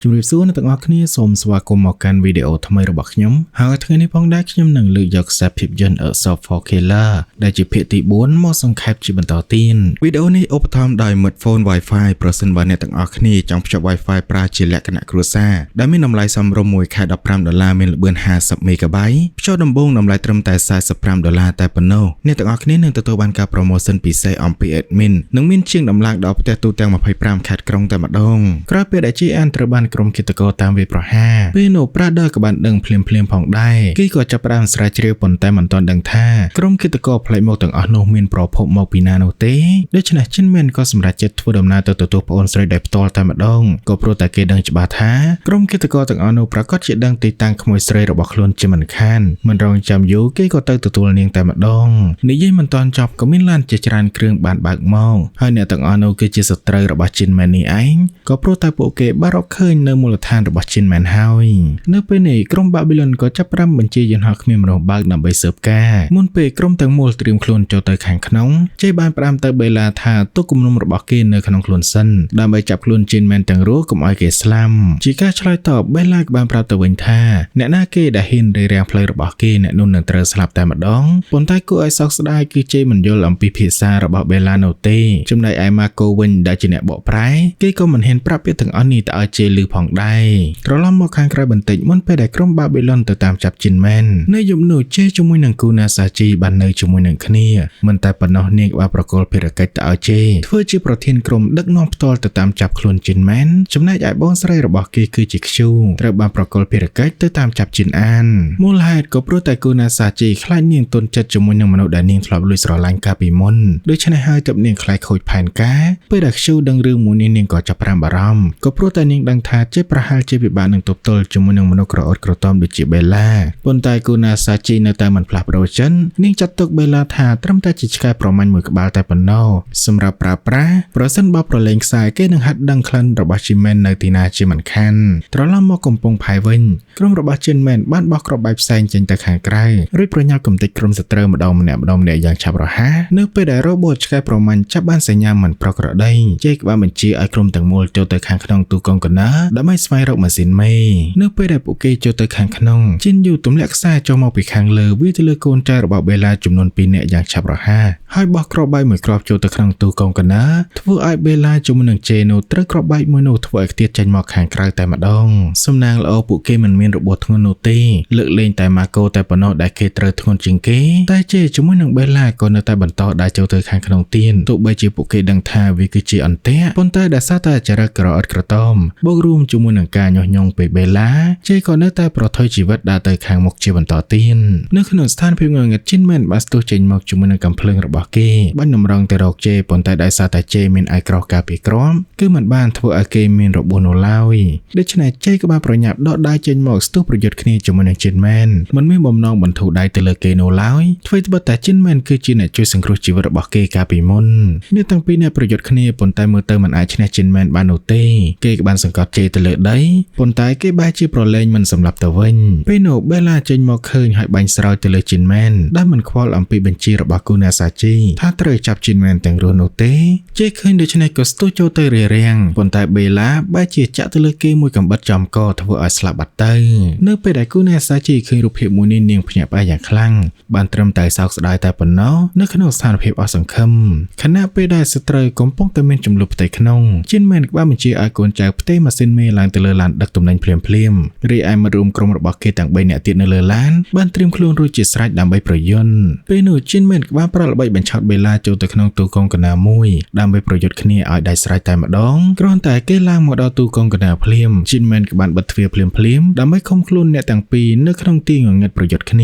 ជំរាបសួរអ្នកទាំងអស់គ្នាសូមស្វាគមន៍មកកាន់វីដេអូថ្មីរបស់ខ្ញុំហើយថ្ងៃនេះផងដែរខ្ញុំនឹងលើកយកខ្សែភាពយន្ត Assault 4 Killer ដែលជាភាគទី4មកសង្ខេបជាបន្តទៀតវីដេអូនេះឧបត្ថម្ភដោយ Midphone Wi-Fi ប្រសិនបើអ្នកទាំងអស់គ្នាចង់ភ្ជាប់ Wi-Fi ប្រើជាលក្ខណៈគ្រួសារដែលមានតម្លៃសមរម្យមួយខែ$15មានល្បឿន 50MB ភ្ជាប់ដំបូងតម្លៃត្រឹមតែ$45តែប៉ុណ្ណោះអ្នកទាំងអស់គ្នានឹងទទួលបានការ promotion ពិសេសអំពី admin និងមានជាងដំឡើងដល់ផ្ទះទូទាំង25ខេត្តក្រុងតែម្ដងក្រោយពេលដែល GN ត្រូវបានក្រុមគិតកោតាមវាប្រហារពេលនោះប្រាដឺក៏បានដឹងភ្លាមផងដែរគេក៏ចាប់ផ្ដើមស្រាវជ្រាវប៉ុន្តែមិនទាន់ដឹងថាក្រុមគិតកោផ្លេចមកទាំងអស់នោះមានប្រភពមកពីណានោះទេដូច្នេះជិនមែនក៏សម្រេចចិត្តធ្វើដំណើរទៅទទួលប្អូនស្រីដោយផ្ទាល់តែម្ដងក៏ព្រោះតែគេដឹងច្បាស់ថាក្រុមគិតកោទាំងអស់នោះប្រកាសជាដឹងទីតាំងក្មួយស្រីរបស់ខ្លួនជាមិនខានមិនរងចាំយូរគេក៏ទៅទទួលនាងតែម្ដងនិយាយមិនទាន់ចប់ក៏មានឡានជាច្រើនគ្រឿងបានបើកមកហើយអ្នកទាំងអស់នោះគឺជាសត្រូវរបស់ជិនមែននេះឯងក៏ព្រោះតែពួកគេបានរកឃើញនៅមូលដ្ឋានរបស់ជិនមែនហើយនៅពេលនេះក្រុមបាប៊ីឡុនក៏ចាប់ផ្ដើមបញ្ជាយន្តហោះគ្មានមនុស្សបើកដើម្បីស៊ើបការមុនពេលក្រុមទាំងមូលត្រៀមខ្លួនចូលទៅខាងក្នុងជ័យបានផ្ដាំទៅបេឡាថាទុកគំនុំរបស់គេនៅក្នុងខ្លួនសិនដើម្បីចាប់ខ្លួនជិនមែនទាំងរស់កុំឲ្យគេស្លាប់ជាការឆ្លើយតបបេឡាក៏បានប្រាប់ទៅវិញថាអ្នកណាគេដែលហ៊ានរារាំងផ្លូវរបស់គេអ្នកនោះនឹងត្រូវស្លាប់តែម្ដងប៉ុន្តែគួរឲ្យសោកស្ដាយគឺជ័យមិនយល់អំពីភាសារបស់បេឡានោះទេចំណែកឯម៉ាកូវិញដែលជាអ្នកបកប្រែគេក៏មិនហ៊ានប្រាប់ពាក្យទាំងអស់នេះទៅឲ្យជ័យឮផងដែរត្រឡប់មកខាងក្រៅបន្តិចមុនពេលដែលក្រុមបាប៊ីឡុនទៅតាមចាប់ជិនមែននៅយប់នោះជ័យជាមួយនឹងគូណាសាជីបាននៅជាមួយនឹងគ្នាមិនតែប៉ុណ្ណោះនាងបានប្រកល់ភារកិច្ចទៅឲ្យជ័យធ្វើជាប្រធានក្រុមដឹកនាំផ្ទាល់ទៅតាមចាប់ខ្លួនជិនមែនចំណែកឯបងស្រីរបស់គេគឺជាខ្ជូត្រូវបានប្រកល់ភារកិច្ចទៅតាមចាប់ជិនអានមូលហេតុក៏ព្រោះតែគូណាសាជីខ្លាចនាងទន់ចិត្តជាមួយនឹងមនុស្សដែលនាងធ្លាប់លួចស្រឡាញ់កាលពីមុនដូច្នេះហើយទើបនាងខ្លាចខូចផែនការពេលដែលខ្ជូដឹងរឿងមួយនេះនាងក៏ចាប់ផ្ដើមបារម្ភក៏ព្រោះតែនាងដឹងថាជ័យប្រហែលជាពិបាកនឹងទប់ទល់ជាមួយនឹងមនុស្សក្រអត់ក្រតំដូចជាបេឡាប៉ុន្តែគូណាសាជីនៅតែមិនផ្លាស់ប្ដូរចិននាងចាត់ទុកបេឡាថាត្រឹមតែជាឆ្កែប្រមាញ់មួយក្បាលតែប៉ុណ្ណោះសម្រាប់ប្រើប្រាស់ប្រសិនបើប្រឡែងខ្សែគេនឹងហាត់ដឹងក្លិនរបស់ជីមែននៅទីណាជាមិនខានត្រឡប់មកកំពង់ផែវិញក្រុមរបស់ជីមែនបានបោះគ្រាប់បែកផ្សែងចេញទៅខាងក្រៅរួចប្រញាប់កំទេចក្រុមសត្រូវម្ដងម្នាក់យ៉ាងឆាប់រហ័សនៅពេលដែលរ៉ូបូតឆ្កែប្រមាញ់ចាប់បានសញ្ញាមិនប្រក្រតីជ័យក៏បានបញ្ជាឲ្យក្រុមទាំងមូលចូលទៅខាងក្នុងទូកុងកណ្ដាលដើម្បីស្វែងរកម៉ាស៊ីនមេនៅពេលដែលពួកគេចូលទៅខាងក្នុងជីនយូទម្លាក់ខ្សែចូលមកពីខាងលើវាទៅលើកូនចៅរបស់បេឡាចំនួន2នាក់យ៉ាងឆាប់រហ័សហើយបោះគ្រាប់បែកមួយគ្រាប់ចូលទៅក្នុងទូកុងកណ្ដាលធ្វើឲ្យបេឡាជាមួយនឹងជេនូត្រូវគ្រាប់បែកមួយនោះធ្វើឲ្យខ្ទាតចេញមកខាងក្រៅតែម្ដងសំណាងល្អពួកគេមិនមានរបួសធ្ងន់នោះទេលើកលែងតែម៉ាកូតែប៉ុណ្ណោះដែលគេត្រូវធ្ងន់ជាងគេតែជេជាមួយនឹងបេឡាក៏នៅតែបន្តដើរចូលទៅខាងក្នុងទៀនទោះបីជាពួកគេដឹងថាវាគឺជាអន្ទាក់ប៉ុន្តែដោយសារតែចរិតក្រអត់ក្រតំបូករួមជាមួយនឹងការញុះញង់ពីបេឡាជេក៏នៅតែប្រថុយជីវិតដើរទៅខាងមុខជាបន្តទៀតនៅក្នុងស្ថានភាពងងឹតជិនមែនបានស្ទុះចេញមកជាមួយនឹងកំភ្លើងរបស់គេបាញ់តម្រង់ទៅរកជេប៉ុន្តែដោយសារតែជេមានអាយក្រោះការពារក្រមគឺមិនបានធ្វើឲ្យគេមានរបួសនោះឡើយដូច្នេះជេក៏បានប្រញាប់ដកដៃចេញមកស្ទុះប្រយុទ្ធគ្នាជាមួយនឹងជិនមែនមិនមានបំណងបន្ធូរដៃទៅលើគេនោះឡើយធ្វើត្បិតតែជិនមែនគឺជាអ្នកជួយសង្គ្រោះជីវិតរបស់គេកាលពីមុននេះទាំងពីរអ្នកប្រយុទ្ធគ្នាប៉ុន្តែមើលទៅមិនអាចឈ្នះជិនមែនបាននោះទេគេក៏បានសង្កត់ជេទៅលើដីប៉ុន្តែគេបែរជាប្រឡែងមិនសម្លាប់ទៅវិញពេលនោះបេឡាចេញមកឃើញហើយបាញ់ស្រោចទៅលើជិនមែនដែលមិនខ្វល់អំពីបញ្ជារបស់គូណាសាជីថាត្រូវចាប់ជិនមែនទាំងរស់នោះទេជេឃើញដូច្នេះក៏ស្ទុះចូលទៅរារាំងប៉ុន្តែបេឡាបែរជាចាក់ទៅលើគេមួយកំបិតចំកធ្វើឲ្យស្លាប់បាត់ទៅនៅពេលដែលគូណាសាជីឃើញរូបភាពមួយនេះនាងភ្ញាក់ផ្អើលយ៉ាងខ្លាំងបានត្រឹមតែសោកស្ដាយតែប៉ុណ្ណោះនៅក្នុងស្ថានភាពអស់សង្ឃឹមខណៈពេលដែលសត្រូវកំពុងតែមានចំនួនផ្ទៃក្នុងជិនមែនក៏បានបញ្ជាឲ្យកូនចៅផ្ទេរម៉ាស៊ីនមេឡើងទៅលើឡានដឹកទំនិញភ្លាមរីឯមិត្តរួមក្រុមរបស់គេទាំង3នាក់ទៀតនៅលើឡានបានត្រៀមខ្លួនរួចជាស្រេចដើម្បីប្រយុទ្ធពេលនោះជិនមែនក៏បានប្រឡល្បិចបញ្ឆោតបេឡាចូលទៅក្នុងទូកុងកណ្ដាលមួយដើម្បីប្រយុទ្ធគ្នាឲ្យដាច់ស្រេចតែម្ដងគ្រាន់តែគេឡើងមកដល់ទូកុងកណ្ដាលភ្លាមជិនមែនក៏បានបិទទ្វារភ្លាមដើម្បីឃុំខ្លួនអ្នកទាំងពីរនៅក្នុងទីងងឹតប្រយុទ្ធគ្ន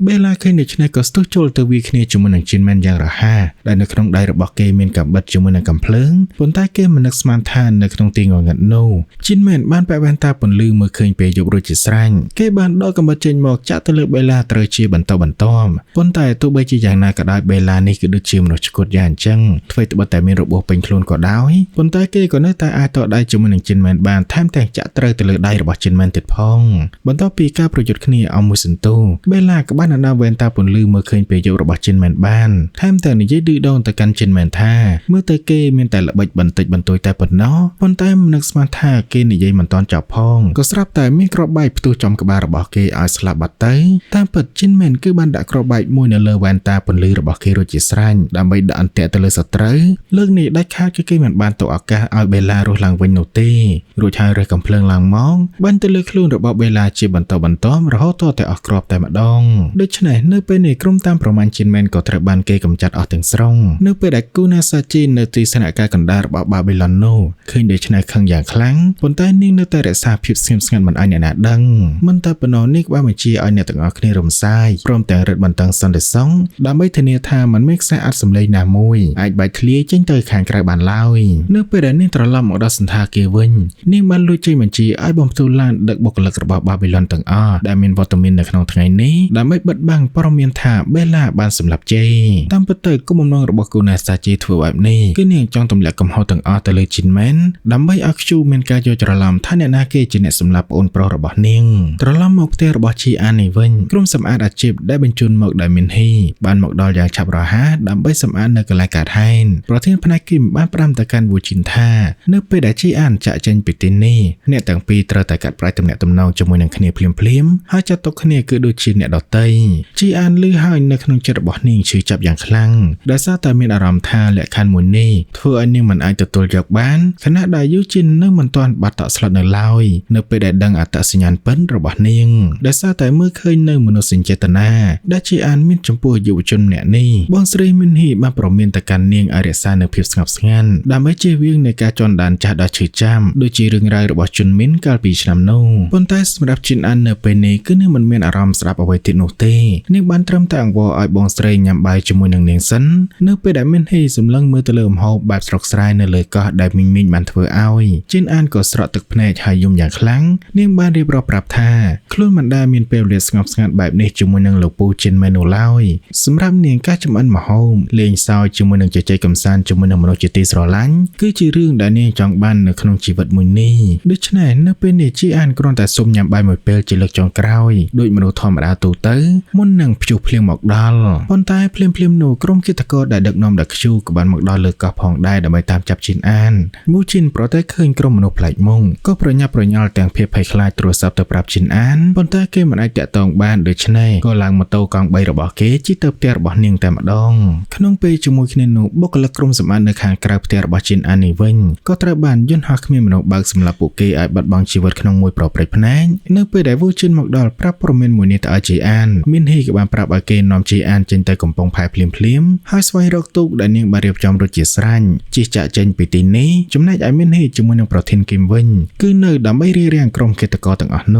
ាបេឡាឃើញដូច្នេះក៏ស្ទុះចូលទៅវាយគ្នាជាមួយនឹងជិនមែនយ៉ាងរហ័សដែលនៅក្នុងដៃរបស់គេមានកាំបិតជាមួយនឹងកាំភ្លើងប៉ុន្តែគេមិននឹកស្មានថានៅក្នុងទីងងឹតនោះជិនមែនបានពាក់វ៉ែនតាពន្លឺមើលឃើញពេលយប់រួចជាស្រេចគេបានដកកាំបិតចេញមកចាក់ទៅលើបេឡាត្រូវជាបន្តបន្ទាប់ប៉ុន្តែទោះបីជាយ៉ាងណាក៏ដោយបេឡានេះគឺដូចជាមនុស្សឆ្កួតយ៉ាងអញ្ចឹងធ្វើត្បិតតែមានរបួសពេញខ្លួនក៏ដោយប៉ុន្តែគេក៏នៅតែអាចតដៃជាមួយនឹងជិនមែនបានថែមទាំងចាក់ត្រូវទៅលើដៃរបស់ជិនមែនទៀតផងបន្ទាប់ពីការប្រយុទ្ធគ្នាអស់មួយសន្ទុះបេឡាក៏បានដណ្ដើមវ៉ែនតាពន្លឺមើលឃើញពេលយប់របស់ជិនមែនបានថែមទាំងនិយាយឌឺដងទៅកាន់ជិនមែនថាមើលទៅគេមានតែល្បិចបន្តិចបន្តួចតែប៉ុណ្ណោះប៉ុន្តែមិននឹកស្មានថា គេនិយាយមិនតាន់ចប់ផងក៏ស្រាប់តែមានគ្រាប់បែកផ្ទុះចំក្បាលរបស់គេឲ្យស្លាប់បាត់ទៅតាមពិតជីនមែនគឺបានដាក់គ្រាប់បែកមួយនៅលើវ៉ែនតាពន្លឺរបស់គេរួចជាស្រេចដើម្បីដាក់អន្ទាក់ទៅលើសត្រូវលើកនេះដាច់ខាតគឺគេមិនបានទុកឱកាសឲ្យបេឡារស់ឡើងវិញនោះទេរួចហើយរើសកំភ្លើងឡើងមកបាញ់ទៅលើខ្លួនរបស់បេឡាជាបន្តបន្ទាប់រហូតទាល់តែអស់គ្រាប់តែម្ដងដូច្នេះនៅពេលនេះក្រុមតាមប្រមាណជីនមែនក៏ត្រូវបានគេកម្ចាត់អស់ទាំងស្រុងនៅពេលដែលគូណាសាជីនៅទីស្នាក់ការកណ្ដាលរបស់បាប៊ីឡុននោះឃើញដូច្នេះខឹងយ៉ាងខ្លាំងប៉ុន្តែនាងនៅតែរក្សាភាពស្ងៀមស្ងាត់មិនឲ្យអ្នកណាដឹងមិនតែប៉ុណ្ណោះនាងបានបញ្ជាឲ្យអ្នកទាំងអស់គ្នារំសាយព្រមទាំងរឹតបន្តឹងសន្តិសុខដើម្បីធានាថាមិនមានខ្សែអាចសម្លេងណាមួយអាចបែកធ្លាយចេញទៅខាងក្រៅបានឡើយនៅពេលដែលនាងត្រឡប់មកដល់សន្តាគារវិញនាងបានលួចចេញបញ្ជាឲ្យបំផ្ទុះឡានដឹកបុគ្គលិករបស់បាប៊ីឡុនទាំងអស់ដែលមានវត្តមាននៅក្នុងថ្ងៃនេះដើម្បីបិទបាំងព័ត៌មានថាបេឡាបានសម្លាប់ជេតាមពិតទៅគោលបំណងរបស់គូណាសាជីធ្វើបែបនេះគឺនាងចង់ទម្លាក់កំហុសទាំងអស់ទៅលើជីនមែនដើម្បីឲ្យខ្ជូមានការយល់ច្រឡំថាអ្នកណាគេជាអ្នកសម្លាប់ប្អូនប្រុសរបស់នាងត្រឡប់មកផ្ទះរបស់ជីអាននេះវិញក្រុមសម្អាតអាជីពដែលបញ្ជូនមកដោយមីនហ៊ីបានមកដល់យ៉ាងឆាប់រហ័សដើម្បីសម្អាតនៅកន្លែងកើតហេតុប្រធានផ្នែកគីមបានផ្ដាំទៅកាន់វូជីនថានៅពេលដែលជីអានចាក់ចេញពីទីនេះអ្នកទាំងពីរត្រូវតែកាត់ផ្តាច់ទំនាក់ទំនងជាមួយនឹងគ្នាភ្លាមៗហើយចាត់ទុកគ្នាគឺដូចជាអ្នកដទៃជីអានឮហើយនៅក្នុងចិត្តរបស់នាងឈឺចាប់យ៉ាងខ្លាំងដោយសារតែមានអារម្មណ៍ថាលក្ខខណ្ឌមួយនេះធ្វើឲ្យនាងមិនអាចទទួលយកបានខណៈដែលយូជីននៅមិនទាន់បាត់តក់ស្លុតនៅឡើយនៅពេលដែលដឹងអត្តសញ្ញាណពិនរបស់នាងដោយសារតែមើលឃើញនៅមនោសញ្ចេតនាដែលជីអានមានចំពោះយុវជនម្នាក់នេះបងស្រីមីនហ៊ីបានប្រមានទៅកាន់នាងឲ្យរក្សានៅភាពស្ងប់ស្ងាត់ដើម្បីជៀសវាងនៃការជន់ដានចាស់ដ៏ឈឺចាំដូចជារឿងរ៉ាវរបស់ជុនមីនកាលពីឆ្នាំនោះប៉ុន្តែសម្រាប់ជីនអាននៅពេលនេះគឺនាងមិនមានអារម្មណ៍ស្ដាប់អ្វីទៀតនោះទេនាងបានត្រឹមតែអង្វរឲ្យបងស្រីញ៉ាំបាយជាមួយនឹងនាងសិននៅពេលដែលមីនហ៊ីសម្លឹងមើលទៅលើម្ហូបបែបស្រុកស្រែនៅលើកោះដែលមីងមីងបានធ្វើឲ្យជីនអានក៏ស្រក់ទឹកភ្នែកហើយយំយ៉ាងខ្លាំងនាងបានរៀបរាប់ប្រាប់ថាខ្លួនមិនដែលមានពេលវេលាស្ងប់ស្ងាត់បែបនេះជាមួយនឹងលោកពូជីនមែននោះឡើយសម្រាប់នាងការចម្អិនម្ហូបលេងសើចជាមួយនឹងជជែកកម្សាន្តជាមួយនឹងមនុស្សជាទីស្រឡាញ់គឺជារឿងដែលនាងចង់បាននៅក្នុងជីវិតមួយនេះដូច្នេះនៅពេលនេះជីអានគ្រាន់តែសុំញ៉ាំបាយមួយពេលជាលើកចុងក្រោយដោយមនុស្សធម្មតាទូទៅមុននឹងព្យុះភ្លៀងមកដល់ប៉ុន្តែភ្លាមនោះក្រុមគិតករដែលដឹកនាំដោយខ្ជូក៏បានមកដល់លើកោះផងដែរដើម្បីតាមចាប់ជីនអានមូជីនប្រតែឃើញក្រុមមនុស្សប្លែកមុងក៏ប្រញាប់ប្រញាល់ទាំងភាពភ័យខ្លាចទូរស័ព្ទទៅប្រាប់ជីនអានប៉ុន្តែគេមិនអាចតាក់ទងបានដូច្នេះក៏ឡើងម៉ូតូកង់3របស់គេជិះទៅផ្ទះរបស់នាងតែម្ដងក្នុងពេលជាមួយគ្នានោះបុគ្គលិកក្រុមសម្អាតនៅខាងក្រៅផ្ទះរបស់ជីនអាននេះវិញក៏ត្រូវបានយន្តហោះគ្មានមនុស្សបើកសម្រាប់ពួកគេឲ្យបាត់បង់ជីវិតក្នុងមួយប្រព្រឹត្តភ្នែកនៅពេលដែលវូជីនមកដល់ប្រាប់ព័ត៌មានមួយនេះទៅឲ្យជីអានមានហ៊ីក៏បានប្រាប់ឲ្យគេនាំជីអានចេញទៅកំពង់ផែភ្លាមហើយស្វែងរកទូកដែលនាងបានរៀបចំរួចជាស្រេចជិះចាក់ចេញពីទីនេះចំណែកឯមានហ៊ីជាមួយនឹងប្រធានគីមវិញគឺនៅដើម្បីរារាំងក្រុមគិតករទាំងអស់នោ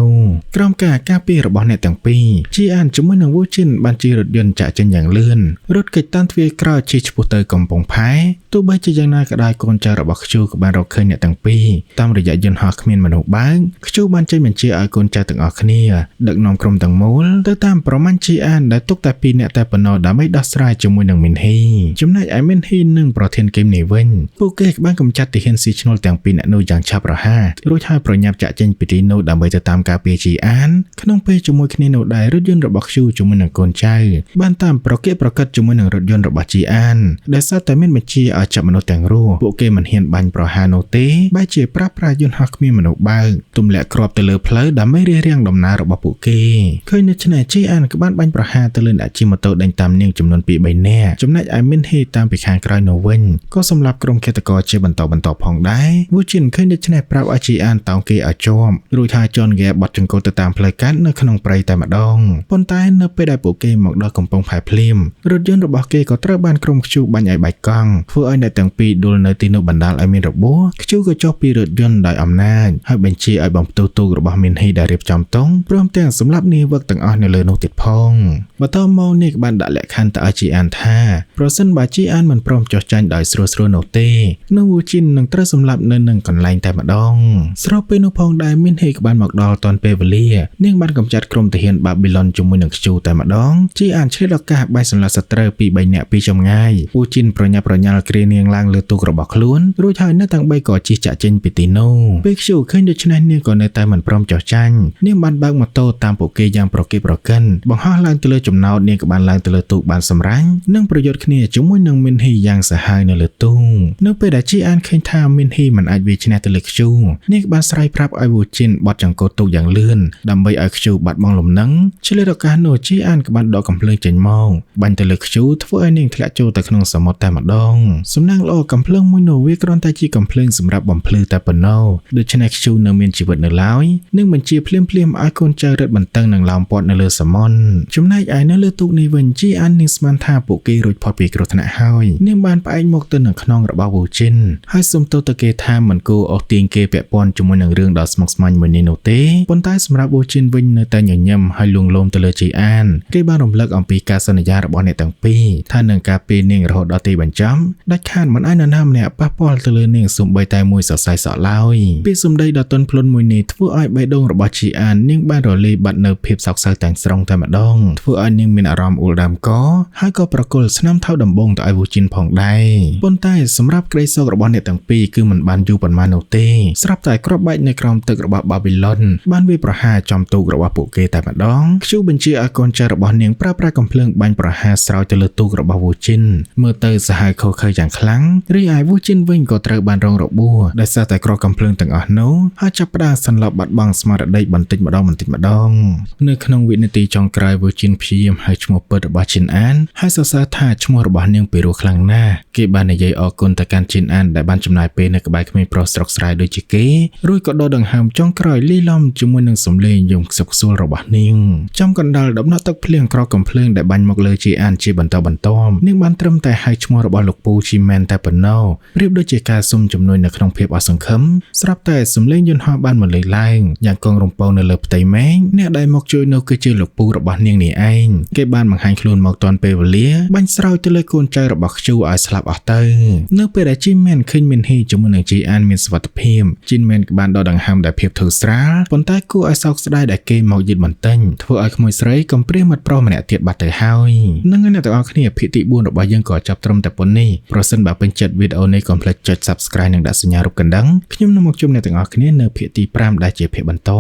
ះក្រុមការពាររបស់អ្នកទាំងពីរជីអានជាមួយនឹងវូជីនបានជិះរថយន្តចាក់ចេញយ៉ាងលឿនរត់គេចតាមទ្វារក្រោយជិះឆ្ពោះទៅកំពង់ផែទោះបីជាយ៉ាងណាក៏ដោយកូនចៅរបស់ខ្ជូក៏បានរកឃើញអ្នកទាំងពីរតាមរយៈយន្តហោះគ្មានមនុស្សបើកខ្ជូបានចេញបញ្ជាឲ្យកូនចៅទាំងអស់គ្នាដឹកនាំក្រុមទាំងមូលទៅតាមប្រមាណជីអានដែលទុកតែ2អ្នកតែប៉ុណ្ណោះដើម្បីដោះស្រាយជាមួយនឹងមីនហ៊ីចំណែកឯមីនហ៊ីនិងប្រធានគីមនេះវិញពួកគេបានកម្ចាត់ទាហានស៊ីឈ្នួលទាំង2អ្នកនោះយ៉ាងឆាប់រហ័សរួចហើយប្រញាប់ចាក់ចេញពីទីនោះដើម្បីទៅតាមការពារជីអានក្នុងពេលជាមួយគ្នានោះដែររថយន្តរបស់ខ្ជូជាមួយនឹងកូនចៅបានតាមប្រកិតជាមួយនឹងរថយន្តរបស់ជីអានដែលសត្វតែមានបញ្ជាឲ្យចាប់មនុស្សទាំងរស់ពួកគេមិនហ៊ានបាញ់ប្រហារនោះទេបែរជាប្រើប្រាស់យន្តហោះគ្មានមនុស្សបើកទម្លាក់គ្រាប់ទៅលើផ្លូវដើម្បីរារាំងដំណើររបស់ពួកគេឃើញដូច្នេះជីអានក៏បានបាញ់ប្រហារទៅលើអ្នកជិះម៉ូតូដេញតាមនាងចំនួន 2-3 នាក់ចំណែកឯមីនហ៊ីតាមពីខាងក្រោយនោះវិញក៏សម្រាប់ក្រុមឃាតករជាបន្តផងដែរវូជីនឃើញដូច្នេះប្រាប់ឲ្យជីអានតោងគេឲ្យជាប់រួចហើយជន់ហ្គេបត់ចង្កូតទៅតាមផ្លូវកាត់នៅក្នុងព្រៃតែម្ដងប៉ុន្តែនៅពេលដែលពួកគេមកដល់កំពង់ផែភ្លាមរថយន្តរបស់គេក៏ត្រូវបានក្រុមខ្ជូបាញ់ឲ្យបែកកង់ធ្វើឲ្យអ្នកទាំងពីរដួលនៅទីនោះបណ្ដាលឲ្យមានរបួសខ្ជូក៏ចុះពីរថយន្តដោយអំណាចហើយបញ្ជាឲ្យបំផ្ទុះទូករបស់មីនហ៊ីដែលរៀបចំតុងព្រមទាំងសម្រាប់នាងវឹកទាំងអស់នៅលើនោះទៀតផងបន្តមកនាងបានដាក់លក្ខខណ្ឌទៅឲ្យជីអានថាប្រសិនបើជីអានមិនព្រមចុះចាញ់ដោយស្រួលនោះទេនោះវូជីននឹងត្រូវសម្លាប់នៅនឹងកន្លែងតែម្ដងស្របពេលនោះផងដែរមីនហ៊ីក៏បានមកដល់ទាន់ពេលវេលានាងបានកម្ចាត់ក្រុមទាហានបាប៊ីឡុនជាមួយនឹងខ្ជូតែម្ដងជីអានឆ្លៀតឱកាសបាញ់សម្លាប់សត្រូវ 2-3 នាក់ពីចម្ងាយវូជីនប្រញាប់ប្រញាល់គ្រានាងឡើងលើទូករបស់ខ្លួនរួចហើយនៅទាំង3ក៏ជិះចាក់ចេញពីទីនោះពេលខ្ជូឃើញដូច្នេះនាងក៏នៅតែមិនព្រមចុះចាញ់នាងបានបើកម៉ូតូតាមពួកគេយ៉ាងប្រកិនបង្ហោះឡើងទៅលើចំណោតនាងក៏បានឡើងទៅលើទូកបានសម្រាញ់និងប្រយុទ្ធគ្នាជាមួយនឹងមីនហ៊ីយ៉ាងសាហាវនៅលើទូកនៅពេលដែលជីអានឃើញថាមីនហ៊ីមិនអាចវាយឈ្នះទៅលើខ្ជូ ខ្ជូនេះបានស្រ័យប្រាប់ឲ្យវូជីនបត់ចង្កូតទូកយ៉ាងលឿនដើម្បីឲ្យខ្ជូបាត់បង់លំនឹងឆ្លៀតឱកាសនោះជីអានក៏បានដកកំភ្លើងចេញមកបាញ់ទៅលើខ្ជូធ្វើឲ្យនាងធ្លាក់ចូលទៅក្នុងសមុទ្រតែម្ដងសំណាងល្អកំភ្លើងមួយនោះវាគ្រាន់តែជាកំភ្លើងសម្រាប់បំភ្លឺតែប៉ុណ្ណោះដូច្នេះខ្ជូនៅមានជីវិតនៅឡើយនឹងបញ្ជាភ្លាមឲ្យកូនចៅរត់បន្តឹងនឹងឡោមព័ទ្ធនៅលើសមុទ្រចំណែកឯនៅលើទូកនេះវិញជីអាននាងស្មានថាពួកគេរួចផុតពីគ្រោះថ្នាក់ហើយនាងបានផ្អែកមកទៅនឹងខ្នងរបស់វូជីនហើយសុំទោសទៅគេថាមិនគួរអូសទាញគេពាក់ព័ន្ធជាមួយនឹងរឿងដ៏ស្មុគស្មាញមួយនេះនោះទេប៉ុន្តែសម្រាប់វូជីនវិញនៅតែញញឹមហើយលួងលោមទៅលើជីអានគេបានរំលឹកអំពីការសន្យារបស់អ្នកទាំងពីរថានឹងការពារនាងរហូតដល់ទីបញ្ចប់ដាច់ខាតមិនឲ្យនរណាម្នាក់ប៉ះពាល់ទៅលើនាងសូម្បីតែមួយសរសៃសក់ឡើយពីសម្ដីដ៏ទន់ភ្លន់មួយនេះធ្វើឲ្យបេះដូងរបស់ជីអាននាងបានរលាយបាត់នៅភាពសោកសៅទាំងស្រុងតែម្ដងធ្វើឲ្យនាងមានអារម្មណ៍អួលដើមកហើយក៏ប្រគល់ស្នាមថៅដំបងទៅឲ្យវូជីនផងដែរប៉ុន្តែសម្រាប់ក្តីសោករបស់អ្នកទាំងពីរគឺមិនបានយូរប៉ុន្មាននោះទេស្រាប់តែគ្រាប់បែកនៅក្រោមទឹករបស់បាប៊ីឡុនបានវាយប្រហារចំទូករបស់ពួកគេតែម្ដងខ្ជូបញ្ជាឲ្យកូនចៅរបស់នាងប្រើប្រាស់កំភ្លើងបាញ់ប្រហារស្រោចទៅលើទូករបស់វូជីនមើលទៅសាហាវខុសខើយ៉ាងខ្លាំងរីឯវូជីនវិញក៏ត្រូវបានរងរបួសដោយសារតែគ្រាប់កំភ្លើងទាំងអស់នោះហើយចាប់ផ្ដើមសន្លប់បាត់បង់ស្មារតីបន្តិចម្ដងនៅក្នុងវិនាទីចុងក្រោយវូជីនព្យាយាមហៅឈ្មោះពិតរបស់ជីនអានហើយសរសើរថាឈ្មោះរបស់នាងពិរោះខ្លាំងណាស់គេបាននិយាយអរគុណទៅកាន់ជីនអានដែលបានចំណាយពេលនៅក្បែរក្មេងប្រុសស្រុកស្រែដូចជាគេរួចក៏ដកដង្ហើមចុងក្រោយលាយឡំជាមួយនឹងសំឡេងយំខ្សឹកខ្សួលរបស់នាងចំកណ្ដាលដំណក់ទឹកភ្លៀងក្រកំភ្លើងដែលបាញ់មកលើជីអានជាបន្តបន្ទាប់នាងបានត្រឹមតែហៅឈ្មោះរបស់លោកពូជីមែនតែប៉ុណ្ណោះប្រៀបដូចជាការសុំជំនួយនៅក្នុងភាពអសង្ឃឹមស្រាប់តែសំឡេងយន្តហោះបានមកលើកឡើងយ៉ាងកងរំពងនៅលើផ្ទៃមេឃអ្នកដែលមកជួយនោះគឺជាលោកពូរបស់នាងនេះឯងគេបានបង្ហាញខ្លួនមកទាន់ពេលវេលាបាញ់ស្រោចទៅលើកូនចៅរបស់ខ្ជូឲ្យស្លាប់អស់ទៅនៅពេលដែលជីមែនឃើញមានហ៊ីជាមួយនឹងជីអានមានសុវត្ថិភាពជីមែនក៏បានដកដង្ហើមដោយភាពធូរស្រាលប៉ុន្តែគួរឲ្យសោកស្ដាយដែលគេមកយឺតបន្ទិញធ្វើឲ្យក្មួយស្រីកំព្រាមិត្តប្រុសម្នាក់ទៀតបាត់ទៅហើយនឹងអ្នកទាំងអស់គ្នាភាគទី4របស់យើងក៏ចាប់ត្រឹមតែប៉ុណ្នេះប្រសិនបើពេញចិត្តវីដេអូនេះកុំភ្លេចចុច Subscribe និងដាក់សញ្ញារូបកណ្ដឹងខ្ញុំនឹងមកជួបអ្នកទាំងអស់គ្នានៅភាគទី5ដែលជាភាគបន្ត